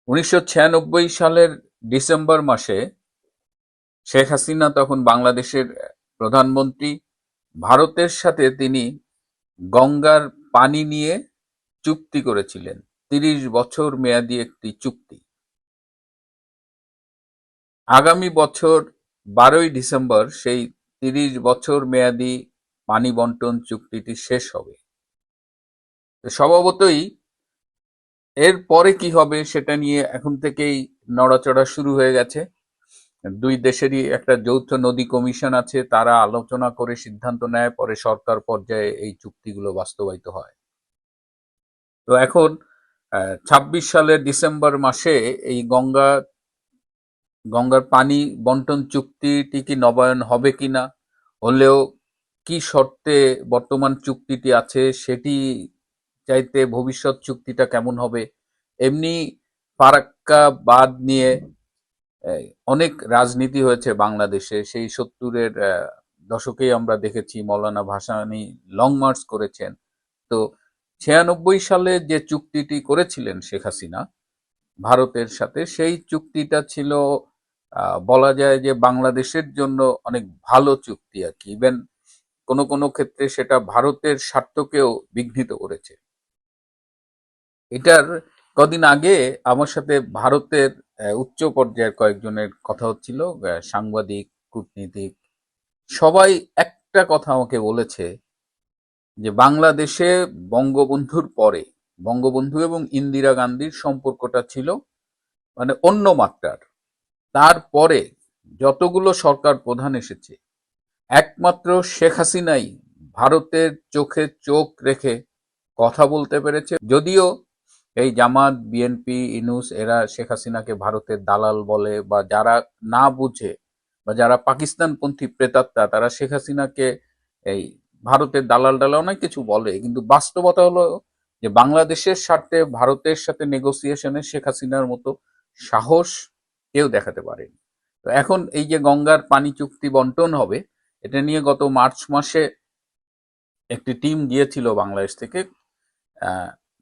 1996 সালের ডিসেম্বর মাসে শেখ হাসিনা তখন বাংলাদেশের প্রধানমন্ত্রী। ভারতের সাথে তিনি গঙ্গার পানি নিয়ে চুক্তি করেছিলেন, 30 বছর মেয়াদী একটি চুক্তি। আগামী বছর 12ই ডিসেম্বর সেই 30 বছর মেয়াদী পানি বন্টন চুক্তিটি শেষ হবে। তো স্বভাবতই এর পরে কি হবে সেটা নিয়ে এখন থেকেই নড়াচড়া শুরু হয়ে গেছে। দুই দেশেরই একটা যৌথ নদী কমিশন আছে, তারা আলোচনা করে সিদ্ধান্ত নেয়, পরে সরকার পর্যায়ে এই চুক্তিগুলো বাস্তবায়িত হয়। তো এখন 26 সালের ডিসেম্বর মাসে এই গঙ্গার পানি বন্টন চুক্তিটি কি নবায়ন হবে কিনা, হলেও কি শর্তে বর্তমান চুক্তিটি আছে সেটি চাইতে ভবিষ্যৎ চুক্তিটা কেমন হবে, এমনি ফারাক্কা বাঁধ নিয়ে অনেক রাজনীতি হয়েছে বাংলাদেশে। সেই 70-এর দশকেই আমরা দেখেছি মৌলানা ভাসানী লং মার্চ করেছেন। তো 96 সালে যে চুক্তিটি করেছিলেন শেখ হাসিনা ভারতের সাথে, সেই চুক্তিটা ছিল বলা যায় যে বাংলাদেশের জন্য অনেক ভালো চুক্তি আর কি। ইভেন কোনো কোনো ক্ষেত্রে সেটা ভারতের স্বার্থকেও বিঘ্নিত করেছে। এটার কদিন আগে আমার সাথে ভারতের উচ্চ পর্যায়ের কয়েকজনের কথা হচ্ছিল, সাংবাদিক, কূটনীতিক, সবাই একটা কথা আমাকে বলেছে যে বাংলাদেশে বঙ্গবন্ধুর পরে বঙ্গবন্ধু এবং ইন্দিরা গান্ধীর সম্পর্কটা ছিল মানে অন্য মাত্রার। তারপরে যতগুলো সরকার প্রধান এসেছে একমাত্র শেখ হাসিনাই ভারতের চোখে চোখ রেখে কথা বলতে পেরেছে। যদিও এই জামাত, বিএনপি, ইনুস এরা শেখ হাসিনাকে ভারতের দালাল বলে, বা যারা না বুঝে বা যারা পাকিস্তানপন্থী প্রেতাত্মা তারা শেখ হাসিনাকে এই ভারতের দালাল ডালা অনেক কিছু বলে, কিন্তু বাস্তবতা হলো যে বাংলাদেশের স্বার্থে ভারতের সাথে নেগোসিয়েশনে শেখ হাসিনার মতো সাহস কেউ দেখাতে পারেনি। তো এখন এই যে গঙ্গার পানি চুক্তি বন্টন হবে, এটা নিয়ে গত মার্চ মাসে একটি টিম গিয়েছিল বাংলাদেশ থেকে।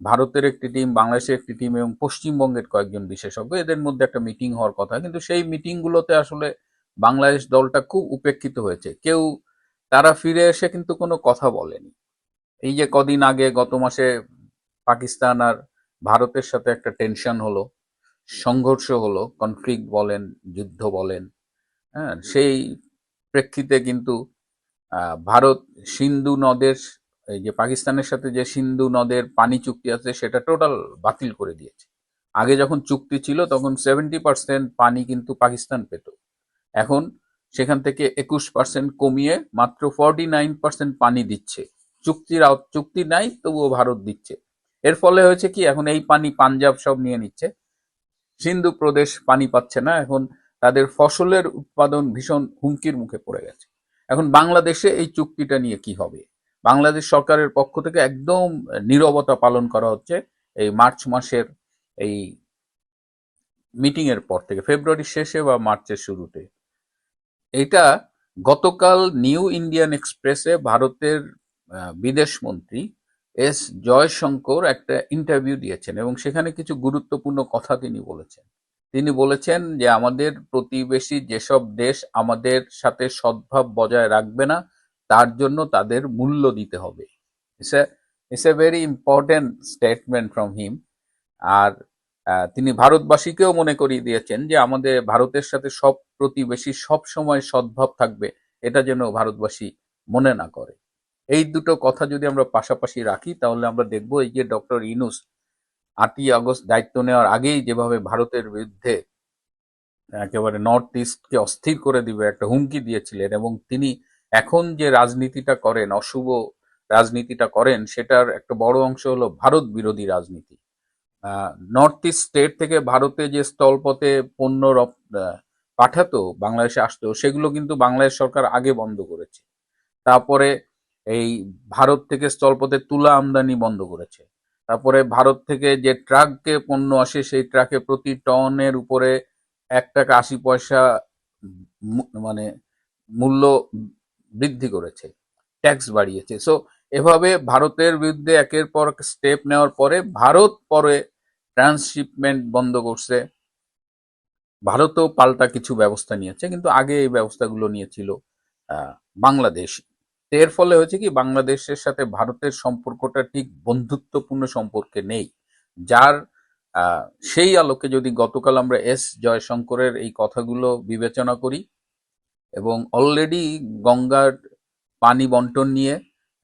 ভারতের একটি টিম, বাংলাদেশের একটি টিম এবং পশ্চিমবঙ্গের কয়েকজন বিশেষজ্ঞ, এদের মধ্যে একটা মিটিং হওয়ার কথা, কিন্তু সেই মিটিংগুলোতে আসলে বাংলাদেশ দলটা খুব উপেক্ষিত হয়েছে। তারা ফিরে এসে কিন্তু কোনো কথা বলেনি। এই যে কদিন আগে গত মাসে পাকিস্তান আর ভারতের সাথে একটা টেনশন হলো, সংঘর্ষ হলো, কনফ্লিক্ট বলেন, যুদ্ধ বলেন, হ্যাঁ, সেই প্রেক্ষিতে কিন্তু ভারত সিন্ধু নদের, এই যে পাকিস্তানের সাথে যে সিন্ধু নদের পানি চুক্তি আছে সেটা টোটাল বাতিল করে দিয়েছে। আগে যখন চুক্তি ছিল তখন 70% পানি কিন্তু পাকিস্তান পেত, এখন সেখান থেকে 21% কমিয়ে মাত্র 49% পানি দিচ্ছে। চুক্তি নাই তবুও ভারত দিচ্ছে। এর ফলে হয়েছে কি, এখন এই পানি পাঞ্জাব সব নিয়ে নিচ্ছে, সিন্ধু প্রদেশ পানি পাচ্ছে না। এখন তাদের ফসলের উৎপাদন ভীষণ হুমকির মুখে পড়ে গেছে। এখন বাংলাদেশে এই চুক্তিটা নিয়ে কি হবে? বাংলাদেশ সরকারের পক্ষ থেকে একদম নীরবতা পালন করা হচ্ছে এই মার্চ মাসের এই মিটিং এর পর থেকে, ফেব্রুয়ারির শেষে বা মার্চের শুরুতে। এটা গতকাল নিউ ইন্ডিয়ান এক্সপ্রেসে ভারতের বিদেশমন্ত্রী এস জয়শঙ্কর একটা ইন্টারভিউ দিয়েছেন এবং সেখানে কিছু গুরুত্বপূর্ণ কথা তিনি বলেছেন। তিনি বলেছেন যে আমাদের প্রতিবেশী যেসব দেশ আমাদের সাথে সদ্ভাব বজায় রাখবে না তার জন্য তাদের মূল্য দিতে হবে। It's a very important statement from him. আর তিনি ভারতবাসীকেও মনে করিয়ে দিয়েছেন যে আমাদের ভারতের সাথে সব প্রতিবেশী সব সময় সদ্ভাব থাকবে, এটা যেন ভারতবাসী মনে না করে। এই দুটো কথা যদি আমরা পাশাপাশি রাখি তাহলে আমরা দেখব এই যে ডক্টর ইউনূস 8ই আগস্ট দায়িত্ব নেওয়ার আগেই যেভাবে ভারতের বিরুদ্ধে একেবারে নর্থ ইস্টকে অস্থির করে দিবে একটা হুমকি দিয়েছিলেন, এবং তিনি এখন যে রাজনীতিটা করেন, অশুভ রাজনীতিটা করেন, সেটার একটা বড় অংশ হলো ভারত বিরোধী রাজনীতি। নর্থ ইস্ট স্টেট থেকে ভারতে যে স্থলপথে পণ্য পাঠাতো, বাংলাদেশে আসতো, সেগুলো কিন্তু বাংলাদেশ সরকার আগে বন্ধ করেছে। তারপরে এই ভারত থেকে স্থলপথে তুলা আমদানি বন্ধ করেছে। তারপরে ভারত থেকে যে ট্রাকে পণ্য আসে সেই ট্রাকে প্রতি টনের উপরে 1 টাকা 80 পয়সা মানে মূল্য বৃদ্ধি করেছে, ট্যাক্স বাড়িয়েছে। সো এভাবে ভারতের বিরুদ্ধে একের পর স্টেপ নেওয়ার পরে ভারত পরে ট্রান্সশিপমেন্ট বন্ধ করছে। ভারতও পাল্টা কিছু ব্যবস্থা নিয়েছে, কিন্তু আগে এই ব্যবস্থাগুলো নিয়েছিল আহ, বাংলাদেশ। তো এর ফলে হয়েছে কি, বাংলাদেশের সাথে ভারতের সম্পর্কটা ঠিক বন্ধুত্বপূর্ণ সম্পর্কে নেই। যার আহ, সেই আলোকে যদি গতকাল আমরা এস জয়শঙ্করের এই কথাগুলো বিবেচনা করি, এবং অলরেডি গঙ্গার পানি বন্টন নিয়ে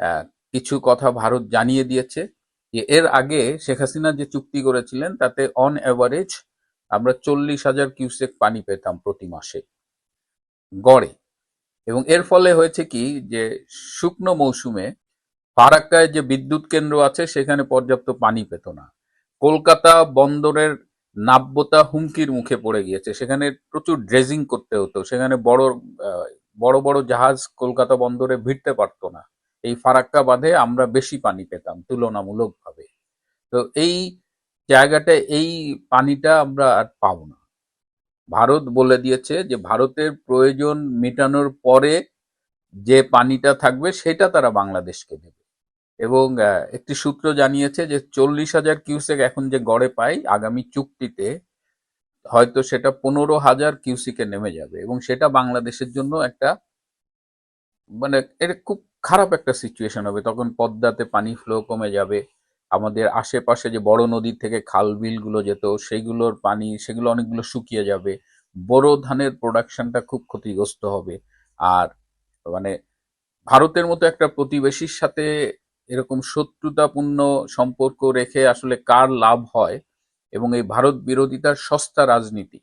আহ, কিছু কথা ভারত জানিয়ে দিয়েছে যে এর আগে শেখ হাসিনা যে চুক্তি করেছিলেন তাতে অন অ্যাভারেজ আমরা 40,000 কিউসেক পানি পেতাম প্রতি মাসে গড়ে। এবং এর ফলে হয়েছে কি, যে শুকনো মৌসুমে ফারাক্কায় যে বিদ্যুৎ কেন্দ্র আছে সেখানে পর্যাপ্ত পানি পেত না। কলকাতা বন্দরের নাব্যতা হুমকির মুখে পড়ে গিয়েছে, সেখানে প্রচুর ড্রেজিং করতে হতো, সেখানে বড় বড় জাহাজ কলকাতা বন্দরে ভিড়তে পারতো না। এই ফারাক্কা বাঁধে আমরা বেশি পানি পেতাম তুলনামূলকভাবে। তো এই জায়গাটায় এই পানিটা আমরা আর পাবো না। ভারত বলে দিয়েছে যে ভারতের প্রয়োজন মেটানোর পরে যে পানিটা থাকবে সেটা তারা বাংলাদেশকে দেবে। এবং একটি সূত্র জানিয়েছে যে 40,000 কিউসেক এখন যে গড়ে পাই, আগামী চুক্তিতে হয়তো সেটা 15,000 কিউসিকে নেমে যাবে, এবং সেটা বাংলাদেশের জন্য একটা, মানে এটা খুব খারাপ একটা সিচুয়েশন হবে। তখন পদ্মাতে পানি ফ্লো কমে যাবে, আমাদের আশেপাশে যে বড় নদী থেকে খাল বিলগুলো যেত সেইগুলোর পানি, সেগুলো অনেকগুলো শুকিয়ে যাবে, বোরো ধানের প্রোডাকশনটা খুব ক্ষতিগ্রস্ত হবে। আর মানে ভারতের মতো একটা প্রতিবেশীর সাথে এরকম শত্রুতাপূর্ণ সম্পর্ক রেখে আসলে কার লাভ হয়? এবং এই ভারত বিরোধিতার সস্তা রাজনীতি,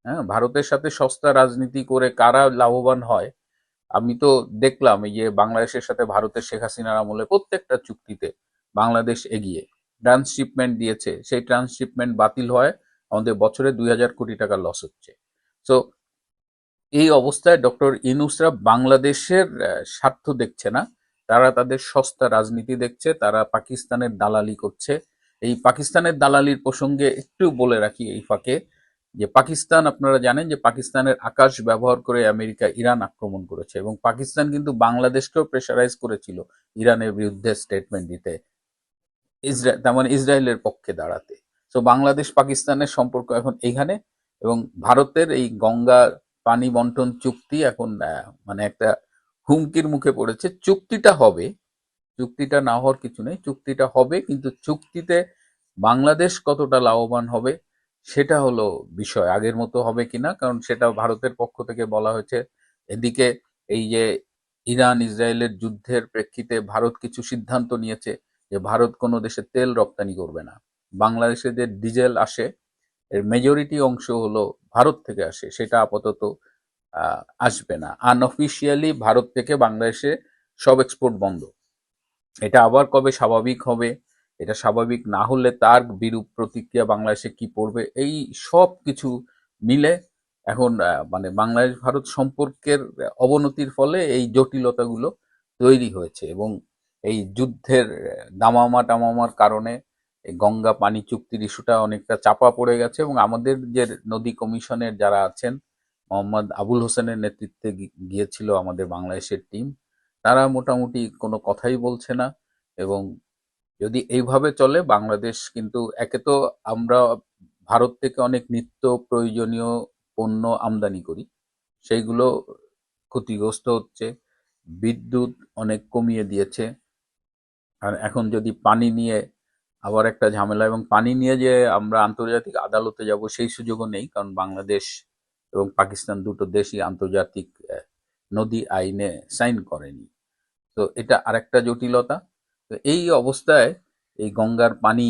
হ্যাঁ, ভারতের সাথে সস্তা রাজনীতি করে কারা লাভবান হয়? আমি তো দেখলাম এই যে বাংলাদেশের সাথে ভারতের শেখ হাসিনার আমলে প্রত্যেকটা চুক্তিতে বাংলাদেশ এগিয়ে ট্রান্সশিপমেন্ট দিয়েছে, সেই ট্রান্সশিপমেন্ট বাতিল হয়, আমাদের বছরে 2,000 কোটি টাকা লস হচ্ছে। সো এই অবস্থায় ডক্টর ইউনূসরা বাংলাদেশের স্বার্থ দেখছে না, তারা তাদের সস্তা রাজনীতি দেখছে, তারা পাকিস্তানের দালালি করছে। এই পাকিস্তানের দালালির প্রসঙ্গে একটু বলে রাখি এই ফাঁকে, যে পাকিস্তান, আপনারা জানেন যে পাকিস্তানের আকাশ ব্যবহার করে আমেরিকা ইরান আক্রমণ করেছে, এবং পাকিস্তান কিন্তু বাংলাদেশকেও প্রেশারাইজ করেছিল ইরানের বিরুদ্ধে স্টেটমেন্ট দিতে, ইসরায়েল তার মানে ইসরায়েলের পক্ষে দাঁড়াতে। তো বাংলাদেশ পাকিস্তানের সম্পর্ক এখন এইখানে, এবং ভারতের এই গঙ্গা পানি বন্টন চুক্তি এখন মানে একটা হুমকির মুখে পড়েছে। চুক্তিটা হবে, চুক্তিটা না হওয়ার কিছু নেই, চুক্তিটা হবে, কিন্তু চুক্তিতে বাংলাদেশ কতটা লাভবান হবে সেটা হলো বিষয়, আগের মতো হবে কিনা, কারণ সেটা ভারতের পক্ষ থেকে বলা হয়েছে। এদিকে এই যে ইরান ইসরায়েলের যুদ্ধের প্রেক্ষিতে ভারত কিছু সিদ্ধান্ত নিয়েছে যে ভারত কোনো দেশে তেল রপ্তানি করবে না। বাংলাদেশে যে ডিজেল আসে এর মেজরিটি অংশ হলো ভারত থেকে আসে, সেটা আপাতত আসবে না। আনঅফিসিয়ালি ভারত থেকে বাংলাদেশে সব এক্সপোর্ট বন্ধ। এটা আবার কবে স্বাভাবিক হবে, এটা স্বাভাবিক না হলে তার বিরূপ প্রতিক্রিয়া বাংলাদেশে কি পড়বে, এই সব কিছু মিলে এখন মানে বাংলাদেশ ভারত সম্পর্কের অবনতির ফলে এই জটিলতাগুলো তৈরি হয়েছে। এবং এই যুদ্ধের দামামা টামামার কারণে এই গঙ্গা পানি চুক্তির ইস্যুটা অনেকটা চাপা পড়ে গেছে, এবং আমাদের যে নদী কমিশনের যারা আছেন, মোহাম্মদ আবুল হোসেনের নেতৃত্বে গিয়েছিল আমাদের বাংলাদেশের টিম, তারা মোটামুটি কোনো কথাই বলছে না। এবং যদি এইভাবে চলে বাংলাদেশ কিন্তু, একে তো আমরা ভারত থেকে অনেক নিত্য প্রয়োজনীয় পণ্য আমদানি করি, সেইগুলো ক্ষতিগ্রস্ত হচ্ছে, বিদ্যুৎ অনেক কমিয়ে দিয়েছে। আর এখন যদি পানি নিয়ে আবার একটা ঝামেলা, এবং পানি নিয়ে যে আমরা আন্তর্জাতিক আদালতে যাব সেই সুযোগও নেই, কারণ বাংলাদেশ এবং পাকিস্তান দুটো দেশই আন্তর্জাতিক নদী আইনে সাইন করেনি। তো এটা আরেকটা জটিলতা। তো এই অবস্থায় এই গঙ্গার পানি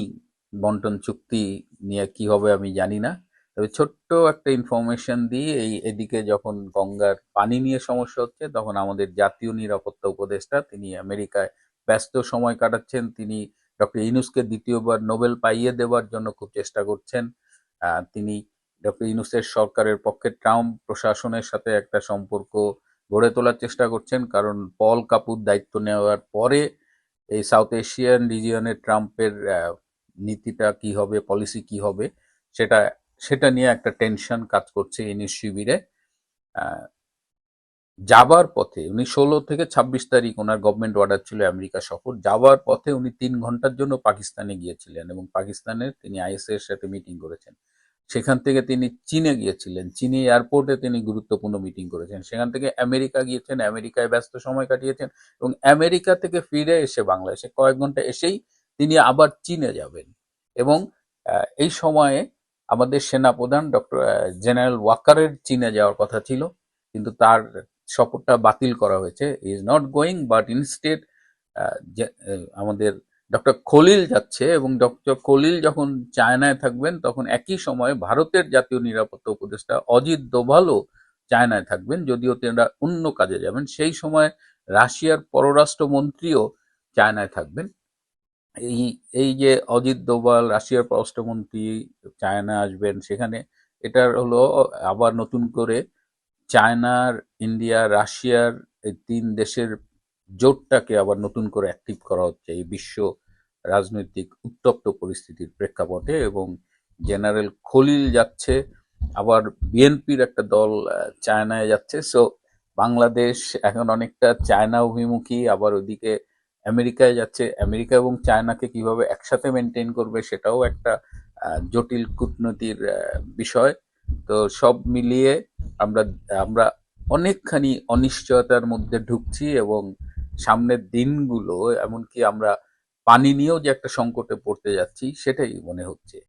বন্টন চুক্তি নিয়ে কি হবে আমি জানি না। তবে ছোট্ট একটা ইনফরমেশন দিয়ে, এদিকে যখন গঙ্গার পানি নিয়ে সমস্যা হচ্ছে, তখন আমাদের জাতীয় নিরাপত্তা উপদেষ্টা তিনি আমেরিকায় ব্যস্ত সময় কাটাচ্ছেন। তিনি ডক্টর ইউনূসকে দ্বিতীয়বার নোবেল পাইয়ে দেওয়ার জন্য খুব চেষ্টা করছেন। তিনি ডক্টর ইউনূসের সরকারের পক্ষে ট্রাম্প প্রশাসনের সাথে একটা সম্পর্ক গড়ে তোলার চেষ্টা করছেন, কারণ পল কাপুর দায়িত্ব নেওয়ার পরে এই সাউথ এশিয়ান রিজিয়নে ট্রাম্পের নীতিটা কি হবে, পলিসি কি হবে, সেটা সেটা নিয়ে একটা টেনশন কাজ করছে ইউনূস শিবিরে। যাবার পথে উনি 16 থেকে 26 তারিখ ওনার গভর্নমেন্ট অর্ডার ছিল আমেরিকা সফর। যাওয়ার পথে উনি 3 ঘন্টার জন্য পাকিস্তানে গিয়েছিলেন এবং পাকিস্তানের তিনি আইএসএ এর সাথে মিটিং করেছেন। সেখান থেকে তিনি চীনে গিয়েছিলেন, চীনে এয়ারপোর্টে তিনি গুরুত্বপূর্ণ মিটিং করেছেন। সেখান থেকে আমেরিকা গিয়েছেন, আমেরিকায় ব্যস্ত সময় কাটিয়েছেন এবং আমেরিকা থেকে ফিরে এসে বাংলাদেশে কয়েক ঘন্টা এসেই তিনি আবার চীনে যাবেন। এবং এই সময়ে আমাদের সেনাপ্রধান ডক্টর জেনারেল ওয়াকারের চীনে যাওয়ার কথা ছিল, কিন্তু তার সফরটা বাতিল করা হয়েছে। Is not going, but instead আমাদের ডক্টর খলিল যাচ্ছে এবং ডক্টর খলিল যখন চায়নায় থাকবেন তখন একই সময়ে ভারতের জাতীয় নিরাপত্তা উপদেষ্টা অজিত দোভালও চায়নায় থাকবেন, যদিও তেনারা অন্য কাজে যাবেন। সেই সময় রাশিয়ার পররাষ্ট্রমন্ত্রীও চায়নায় থাকবেন। এই এই যে অজিত দোভাল রাশিয়ার পররাষ্ট্রমন্ত্রী চায়না আসবেন, সেখানে এটার হলো আবার নতুন করে চায়নার, ইন্ডিয়া, রাশিয়ার এই 3 দেশের জোটটাকে আবার নতুন করে অ্যাক্টিভ করা হচ্ছে এই বিশ্ব রাজনৈতিক উত্তপ্ত পরিস্থিতির প্রেক্ষাপটে। এবং জেনারেল খলিল যাচ্ছে, আবার বিএনপির একটা দল চায়নায় যাচ্ছে। সো বাংলাদেশ এখন অনেকটা চায়না অভিমুখী, আবার ওদিকে আমেরিকায় যাচ্ছে। আমেরিকা এবং চায়নাকে কিভাবে একসাথে মেনটেন করবে সেটাও একটা জটিল কূটনীতির বিষয়। তো সব মিলিয়ে আমরা আমরা অনেকখানি অনিশ্চয়তার মধ্যে ঢুকছি এবং সামনের দিনগুলো, এমনকি আমরা পানি নিয়েও যে একটা সংকটে পড়তে যাচ্ছি সেটাই মনে হচ্ছে।